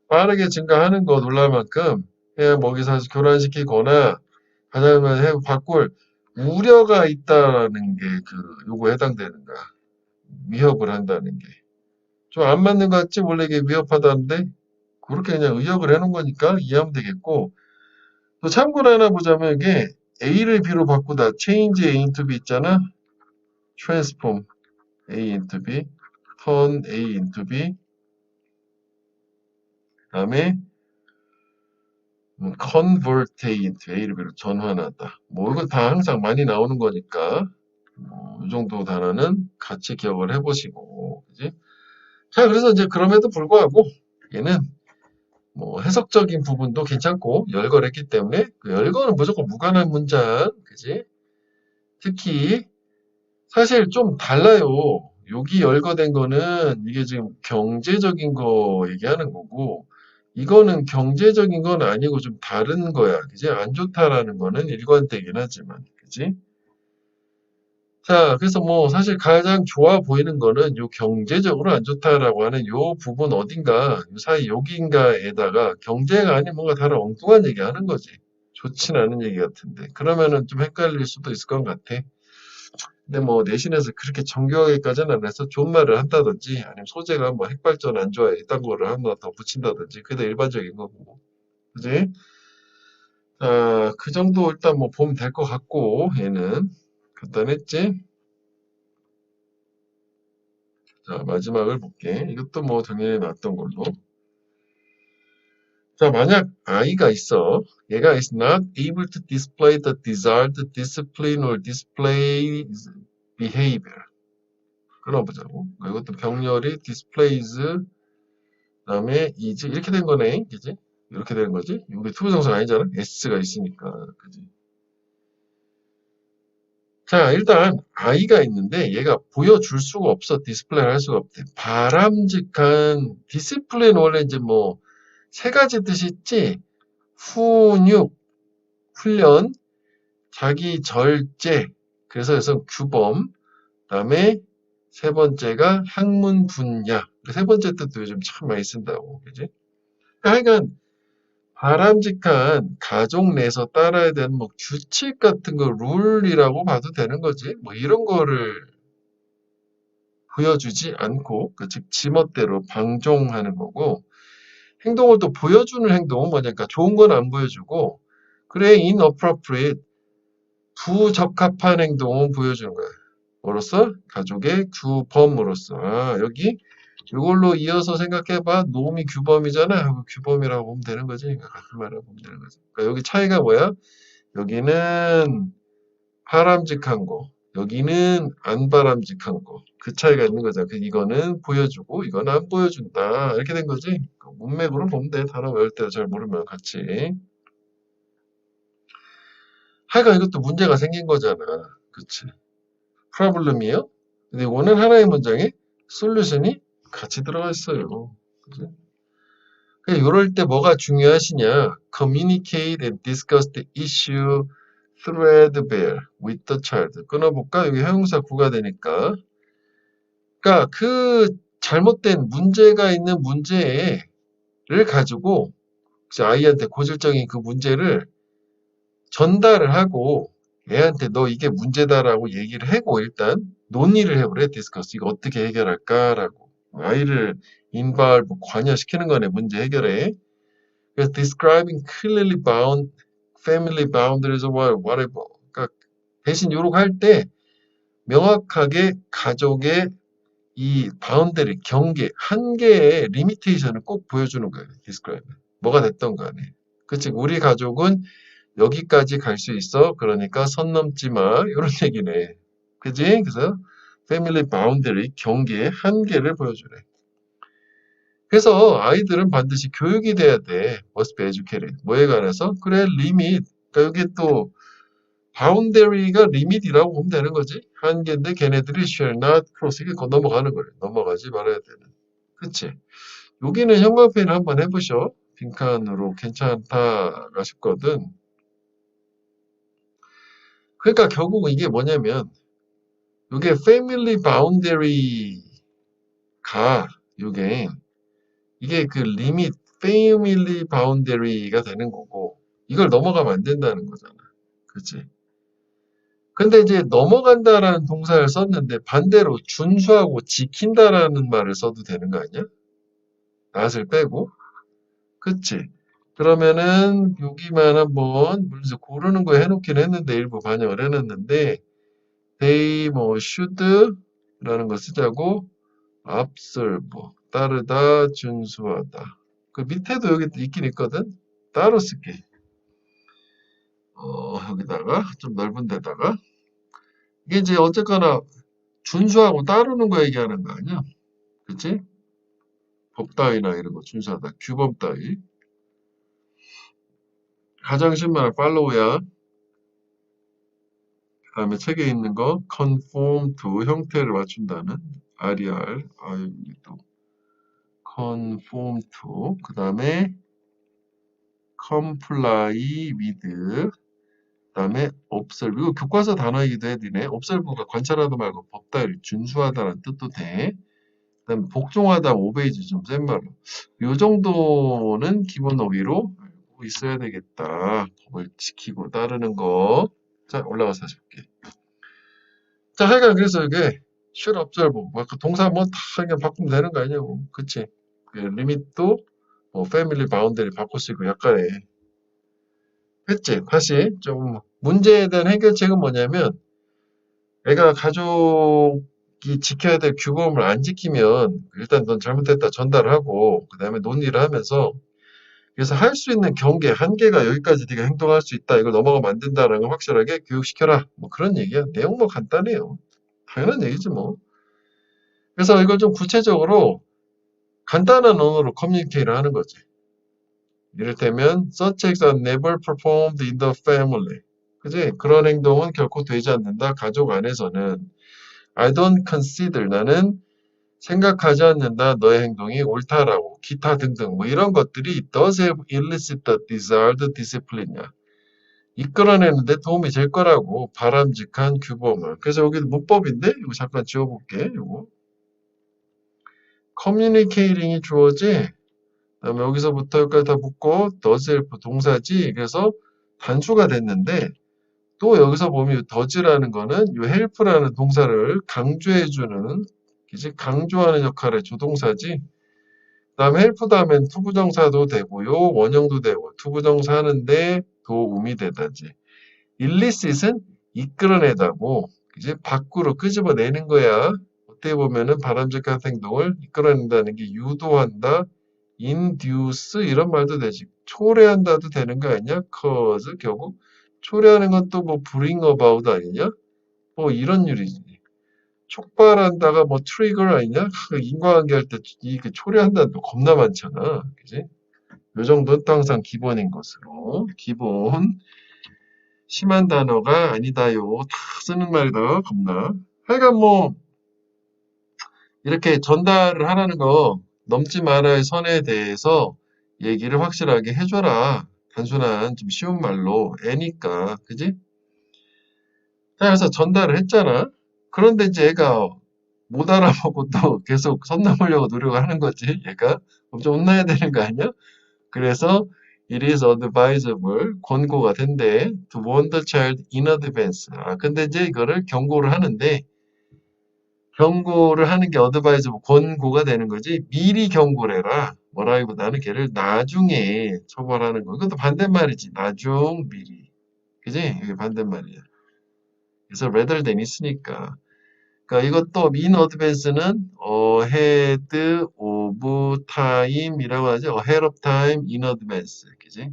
빠르게 증가하는 거 놀랄 만큼 해양 먹이사슬 교란시키거나 가자면 해 바꿀 우려가 있다라는 게 그 요거에 해당되는 거야. 위협을 한다는 게. 좀 안 맞는 것 같지? 원래 이게 위협하다는데 그렇게 그냥 의역을 해놓은 거니까 이해하면 되겠고 또 참고로 하나 보자면 이게 A를 B로 바꾸다 change A into B 있잖아. transform A into B turn A into B 그 다음에 convert A into A를 B로 전환하다. 뭐 이건 다 항상 많이 나오는 거니까 이 정도 단어는 같이 기억을 해보시고, 그지? 자, 그래서 이제 그럼에도 불구하고 얘는 뭐 해석적인 부분도 괜찮고 열거를 했기 때문에 그 열거는 무조건 무관한 문장, 그지? 특히 사실 좀 달라요. 여기 열거된 거는 이게 지금 경제적인 거 얘기하는 거고 이거는 경제적인 건 아니고 좀 다른 거야. 그지? 안 좋다라는 거는 일관되긴 하지만, 그지? 자, 그래서 뭐 사실 가장 좋아 보이는 거는 요 경제적으로 안 좋다라고 하는 요 부분 어딘가, 요 사이 여기인가에다가 경제가 아닌 뭔가 다른 엉뚱한 얘기 하는 거지. 좋진 않은 얘기 같은데. 그러면은 좀 헷갈릴 수도 있을 것 같아. 근데 뭐 내신에서 그렇게 정교하게까지는 안 해서 좋은 말을 한다든지 아니면 소재가 뭐 핵발전 안 좋아해. 이딴 거를 하나 더 붙인다든지 그게 더 일반적인 거고. 그지? 자, 그 정도 일단 뭐 보면 될 것 같고 얘는 간단했지? 자, 마지막을 볼게. 이것도 뭐 작년에 나왔던 걸로. 자, 만약 아이가 있어. 얘가 is not able to display the desired discipline or display behavior. 끊어보자고. 이것도 병렬이 displays, 그다음에 is 이렇게 된 거네. 그지? 이렇게 되는 거지. 이게 투부정사가 아니잖아. s가 있으니까. 그지? 자, 일단 아이가 있는데 얘가 보여줄 수가 없어. 디스플레이를 할 수가 없대. 바람직한 디스플레이는 원래 이제 뭐 세 가지 뜻이 있지. 훈육, 훈련, 자기 절제, 그래서 여기서 규범, 그다음에 세 번째가 학문 분야. 그 세 번째 뜻도 요즘 참 많이 쓴다고, 그지? 하여간 바람직한 가족 내에서 따라야 되는 뭐 규칙 같은 거 룰이라고 봐도 되는 거지. 뭐 이런 거를 보여주지 않고, 즉 지멋대로 방종하는 거고, 행동을 또 보여주는 행동은 뭐냐니까 좋은 건 안 보여주고, 그래 inappropriate 부적합한 행동은 보여주는 거야. 뭐로써? 가족의 규범으로서. 아, 여기 이걸로 이어서 생각해봐. 놈이 규범이잖아. 규범이라고 보면 되는 거지. 그 말을 보면 되는 거지. 그러니까 여기 차이가 뭐야? 여기는 바람직한 거, 여기는 안 바람직한 거. 그 차이가 있는 거죠. 이거는 보여주고 이거는 안 보여준다. 이렇게 된 거지. 문맥으로 보면 돼. 단어 외울 때 잘 모르면 같이. 하여간 이것도 문제가 생긴 거잖아. 그치? 프로블럼이에요. 근데 이거는 하나의 문장에 솔루션이 같이 들어가 있어요. 그치? 이럴 때 뭐가 중요하시냐? Communicate and discuss the issue threadbare with the child. 끊어볼까? 여기 형용사 구가 되니까. 그러니까 그 잘못된 문제가 있는 문제를 가지고 아이한테 고질적인 그 문제를 전달을 하고 애한테 너 이게 문제다라고 얘기를 하고 일단 논의를 해보래. 디스커스. 이거 어떻게 해결할까라고. 아이를 involve, 관여시키는 거네. 문제 해결에. 그래서 describing clearly bound family boundaries or whatever. 그러니까 대신 요렇게 할 때 명확하게 가족의 이 바운더리, 경계, 한계의 리미테이션을 꼭 보여주는 거예요. describe. 뭐가 됐던 간에. 그치? 우리 가족은 여기까지 갈 수 있어. 그러니까 선 넘지 마. 이런 얘기네. 그지? 그래서 패밀리 바운더리, 경계의 한계를 보여주래. 그래서 아이들은 반드시 교육이 돼야 돼. must be educated. 뭐에 관해서? 그래, 리밋. 그러니까 여기 또 바운더리가 리밋이라고 보면 되는 거지. 한계인데 걔네들이 shall not cross. 이게 넘어가는 거래. 넘어가지 말아야 되는. 그치? 여기는 형광펜 한번 해보셔. 빈칸으로 괜찮다 싶거든. 그러니까 결국은 이게 뭐냐면 이게 패밀리 바운더리가 이게 그 리밋 패밀리 바운더리가 되는 거고 이걸 넘어가면 안 된다는 거잖아. 그치? 근데 이제 넘어간다라는 동사를 썼는데 반대로 준수하고 지킨다라는 말을 써도 되는 거 아니야? not을 빼고. 그치? 그러면은 여기만 한번 물론 고르는 거 해놓긴 했는데 일부 반영을 해놨는데 they 뭐 should 라는 거 쓰자고 observe 따르다 준수하다. 그 밑에도 여기 있긴 있거든. 따로 쓸게. 여기다가 좀 넓은 데다가 이게 이제 어쨌거나 준수하고 따르는 거 얘기하는 거 아니야? 그치? 법 따위나 이런 거 준수하다. 규범 따위. 가장 신문을 팔로우야. 그 다음에 책에 있는 거 conform to 형태를 맞춘다는 RER. 여기 또 conform to. 그 다음에 comply with. 그 다음에 observe. 이거 교과서 단어이기도 해. 니네. observe가 관찰하다 말고 법다를 준수하다라는 뜻도 돼. 그 다음에 복종하다, 오베이지 좀 센 말로. 요 정도는 기본 어휘로 알고 있어야 되겠다. 법을 지키고 따르는 거. 자, 올라가서 다시 볼게. 자, 하여간 그래서 이게 should observe. 그 동사 뭐 다 그냥 바꾸면 되는 거 아니냐고. 그치? 그 리밋도 패밀리 바운더리 바꿀 수 있고 약간의 했지. 다시 좀 문제에 대한 해결책은 뭐냐면 애가 가족이 지켜야 될 규범을 안 지키면 일단 넌 잘못했다 전달을 하고 그 다음에 논의를 하면서 그래서 할 수 있는 경계, 한계가 여기까지 네가 행동할 수 있다. 이걸 넘어가면 안 된다는 걸 확실하게 교육시켜라. 뭐 그런 얘기야. 내용 뭐 간단해요. 당연한 얘기지 뭐. 그래서 이걸 좀 구체적으로 간단한 언어로 커뮤니케이를 하는 거지. 이를테면 such acts are never performed in the family. 그지? 그런 행동은 결코 되지 않는다. 가족 안에서는 I don't consider 나는 생각하지 않는다. 너의 행동이 옳다라고 기타 등등 뭐 이런 것들이 does have elicit the desired discipline이야. 이끌어내는데 도움이 될 거라고 바람직한 규범을. 그래서 여기 문법인데 이거 잠깐 지워볼게. 이거 communicating이 주어지. 그다음에 여기서부터 여기까지 다 붙고 does help 동사지. 그래서 단수가 됐는데 또 여기서 보면 does라는 거는 이 help라는 동사를 강조해주는 이제 강조하는 역할의 조동사지. 그다음에 help 다음엔 투부정사도 되고요. 원형도 되고 투부정사 하는데 도움이 되다지. illicit은 이끌어내다고 이제 밖으로 끄집어내는 거야. 어떻게 보면은 바람직한 행동을 이끌어낸다는 게 유도한다, induce 이런 말도 되지. 초래한다도 되는 거 아니냐? cause 결국 초래하는 건 또 뭐 bring about 아니냐? 뭐 이런 유리지. 촉발한다가 뭐 트리거 아니냐? 인과관계 할 때 이게 초래한다는 또 겁나 많잖아. 그지? 요 정도는 또 항상 기본인 것으로. 기본. 심한 단어가 아니다요. 다 쓰는 말이다. 겁나. 하여간 뭐 이렇게 전달을 하라는 거 넘지 말아야 선에 대해서 얘기를 확실하게 해줘라. 단순한 좀 쉬운 말로 애니까 그지? 자, 그래서 전달을 했잖아. 그런데 이제 얘가 못 알아보고 또 계속 선 넘으려고 노력을 하는 거지. 얘가 좀 혼나야 되는 거 아니야? 그래서 it is advisable 권고가 된대 to warn the child in advance. 아, 근데 이제 이거를 경고를 하는데 경고를 하는 게 advisable 권고가 되는 거지 미리 경고를 해라. 뭐라기보다는 걔를 나중에 처벌하는 거. 이것도 반대말이지. 나중 미리. 그지? 이게 반대말이야. 그래서 rather than 있으니까. 그러니까 이것도 in advance는 ahead of time이라고 하죠. ahead of time in advance. 그지?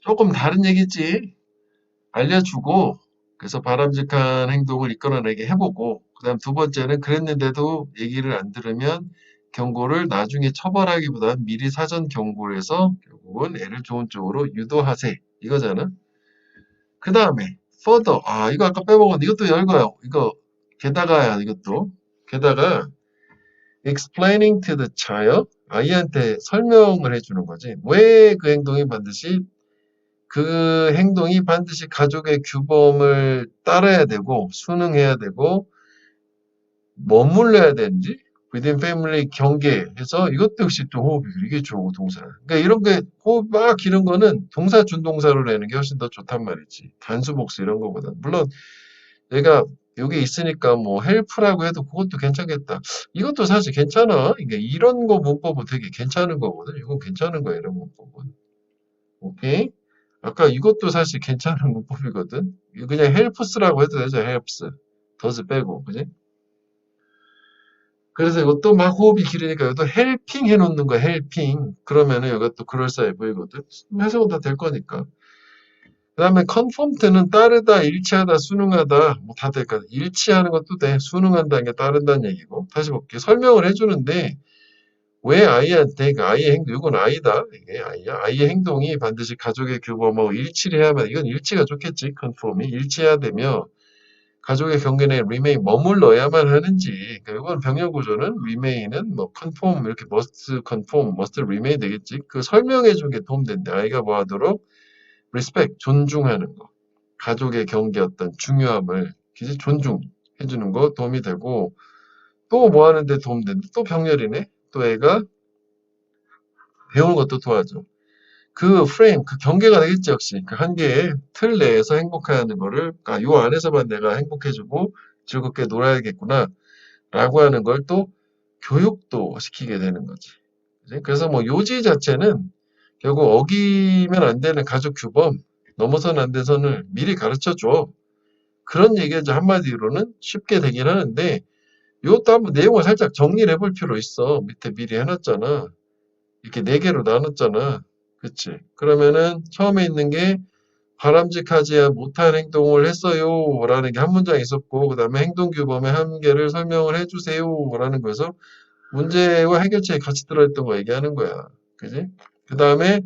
조금 다른 얘기지. 알려주고 그래서 바람직한 행동을 이끌어내게 해보고 그다음 두 번째는 그랬는데도 얘기를 안 들으면 경고를 나중에 처벌하기보다는 미리 사전 경고를 해서 결국은 애를 좋은 쪽으로 유도하세 이거잖아. 그 다음에 further 아 이거 아까 빼먹었는데 이것도 열거요. 이거 게다가야 이것도 게다가 explaining to the child 아이한테 설명을 해주는 거지. 왜 그 행동이 반드시 그 행동이 반드시 가족의 규범을 따라야 되고 순응해야 되고 머물러야 되는지 within family 경계해서 이것도 역시 또 호흡이 이게 좋고 동사. 그러니까 이런 게 호흡 막 기는 거는 동사 준동사로 내는 게 훨씬 더 좋단 말이지. 단수 복수 이런 거보다. 물론 얘가 여기 있으니까 뭐 헬프라고 해도 그것도 괜찮겠다. 이것도 사실 괜찮아. 이게 이런 거 문법은 되게 괜찮은 거거든. 이건 괜찮은 거야 이런 문법은. 오케이? 아까 이것도 사실 괜찮은 문법이거든. 이거 그냥 헬프스라고 해도 되죠. 헬프스. 더스 빼고, 그지? 그래서 이것도 막 호흡이 길으니까 이것도 헬핑 해놓는 거야. 헬핑. 그러면은 이것도 그럴싸해 보이거든. 해석은 다 될 거니까. 그 다음에 컨폼트는 따르다, 일치하다, 순응하다 뭐 다 될까. 일치하는 것도 돼. 순응한다는 게 따른다는 얘기고. 다시 볼게요. 설명을 해주는데 왜 아이한테 그 아이의 행동 이건 아이다 이게 아이야 아이의 행동이 반드시 가족의 규범하고 일치를 해야만 이건 일치가 좋겠지 컨폼이 일치해야 되며 가족의 경계내 remain 머물러야만 하는지 그러니까 이건 병렬 구조는 remain은 뭐 conform 이렇게 must conform must remain 되겠지 그 설명해 준 게 도움된대 아이가 뭐 하도록 respect 존중하는 거 가족의 경계 어떤 중요함을 존중해 주는 거 도움이 되고 또 뭐 하는데 도움된대 또 병렬이네 또 애가 배우는 것도 도와줘. 그 프레임, 그 경계가 되겠지, 역시. 그 한계의 틀 내에서 행복해하는 거를, 아, 요 안에서만 내가 행복해지고 즐겁게 놀아야겠구나, 라고 하는 걸 또 교육도 시키게 되는 거지. 그지? 그래서 뭐 요지 자체는 결국 어기면 안 되는 가족 규범, 넘어서는 안 되는 선을 미리 가르쳐 줘. 그런 얘기가 이제 한마디로는 쉽게 되긴 하는데, 이것도 한번 내용을 살짝 정리를 해볼 필요 있어. 밑에 미리 해놨잖아. 이렇게 네 개로 나눴잖아. 그치? 그러면은 처음에 있는 게 바람직하지 못한 행동을 했어요. 라는 게 한 문장 있었고, 그 다음에 행동규범의 한계를 설명을 해주세요. 라는 거에서 문제와 해결책이 같이 들어있던 거 얘기하는 거야. 그지? 그 다음에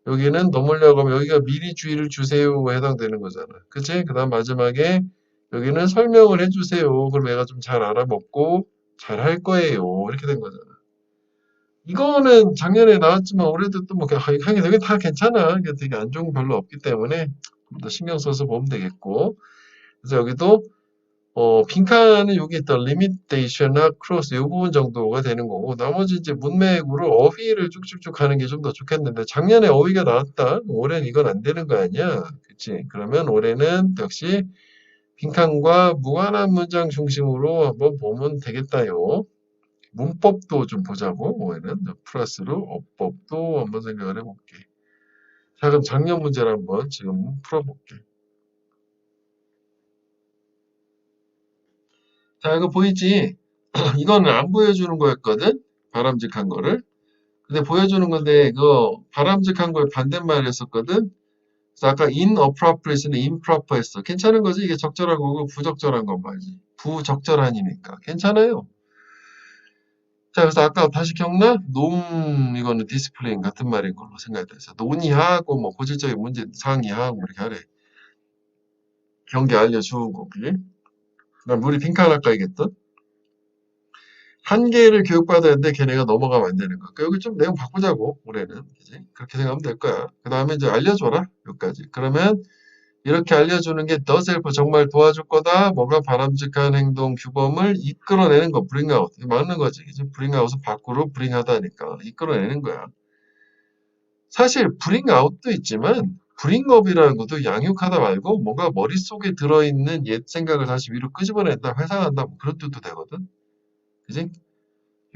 여기는 넘으려고 하면 여기가 미리 주의를 주세요에 해당되는 거잖아. 그치? 그 다음 마지막에 여기는 설명을 해주세요. 그럼 얘가 좀 잘 알아먹고 잘 할 거예요. 이렇게 된 거잖아. 이거는 작년에 나왔지만 올해도 또 뭐 하긴 되게 다 괜찮아. 이게 되게 안 좋은 거 별로 없기 때문에 좀 더 신경 써서 보면 되겠고. 그래서 여기도 빈칸은 여기 있던 리미테이션이나 크로스 이 부분 정도가 되는 거고 나머지 이제 문맥으로 어휘를 쭉쭉쭉 하는 게 좀 더 좋겠는데 작년에 어휘가 나왔다. 올해는 이건 안 되는 거 아니야? 그치? 그러면 올해는 역시 빈칸과 무관한 문장 중심으로 한번 보면 되겠다요. 문법도 좀 보자고 올해는 플러스로 어법도 한번 생각을 해볼게. 자 그럼 작년 문제를 한번 지금 풀어볼게. 자 이거 보이지? 이거는 안 보여주는 거였거든? 바람직한 거를. 근데 보여주는 건데 이거 바람직한 거에 반대말을 했었거든? 그래서 아까 inappropriate는 improper 했어. 괜찮은 거지? 이게 적절한 거고 부적절한 건 말이지. 부적절한이니까. 괜찮아요. 자, 그래서 아까 다시 기억나? 이거는 디스플레인 같은 말인 걸로 생각했어. 논의하고 뭐 고질적인 문제 상의하고 이렇게 하래. 경계 알려주고 그게. 그다음 우리 빈칸 아까 얘기했던 한 개를 교육받아야 되는데 걔네가 넘어가면 안 되는 거야. 그러니까 여기 좀 내용 바꾸자고 올해는 그지? 그렇게 생각하면 될 거야. 그 다음에 이제 알려줘라 여기까지. 그러면 이렇게 알려주는 게 does help 정말 도와줄 거다. 뭐가 바람직한 행동 규범을 이끌어내는 거 bring out 막는 거지. 그지? bring out은 밖으로 bring 하다니까 이끌어내는 거야. 사실 bring out도 있지만 bring up이라는 것도 양육하다 말고 뭔가 머릿속에 들어있는 옛 생각을 다시 위로 끄집어낸다, 회상한다 뭐 그런 뜻도 되거든. 그지?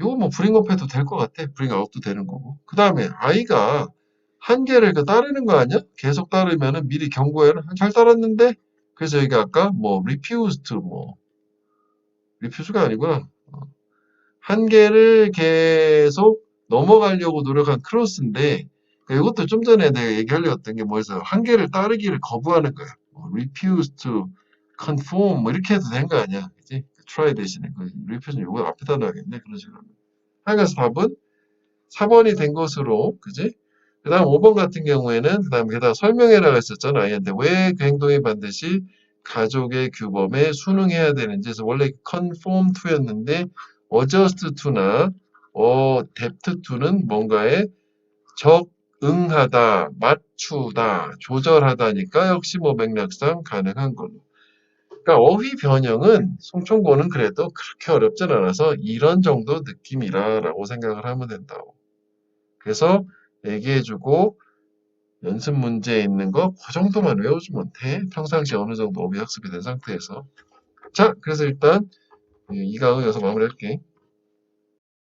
이거 뭐 브링업 해도 될 것 같아. 브링아웃도 되는 거고. 그 다음에 아이가 한계를 따르는 거 아니야? 계속 따르면은 미리 경고해라. 잘 따랐는데? 그래서 여기가 아까 뭐 refused refuse가 아니구나. 한계를 계속 넘어가려고 노력한 크로스인데 이것도 좀 전에 내가 얘기하려고 했던 게 뭐였어? 한계를 따르기를 거부하는 거야. refuse to conform 뭐 이렇게 해도 된 거 아니야. 그지? try 대신에 refuse는 이거 앞에다 놔야겠네. 그런 식으로. 하여간 답은 4번이 된 것으로, 그지? 그 다음 5번 같은 경우에는, 그 다음에 게다가 설명해라고 했었잖아, 아이한테. 왜 그 행동이 반드시 가족의 규범에 순응해야 되는지. 그래서 원래 conform to였는데, adjust to나, adapt to는 뭔가에 적응하다, 맞추다, 조절하다니까 역시 뭐 맥락상 가능한 걸로. 그러니까 어휘 변형은 송총고는 그래도 그렇게 어렵진 않아서 이런 정도 느낌이라고 생각을 하면 된다고. 그래서 얘기해주고 연습 문제에 있는 거 그 정도만 외워주면 돼. 평상시 어느 정도 어휘 학습이 된 상태에서. 자, 그래서 일단 이강은 여기서 마무리할게.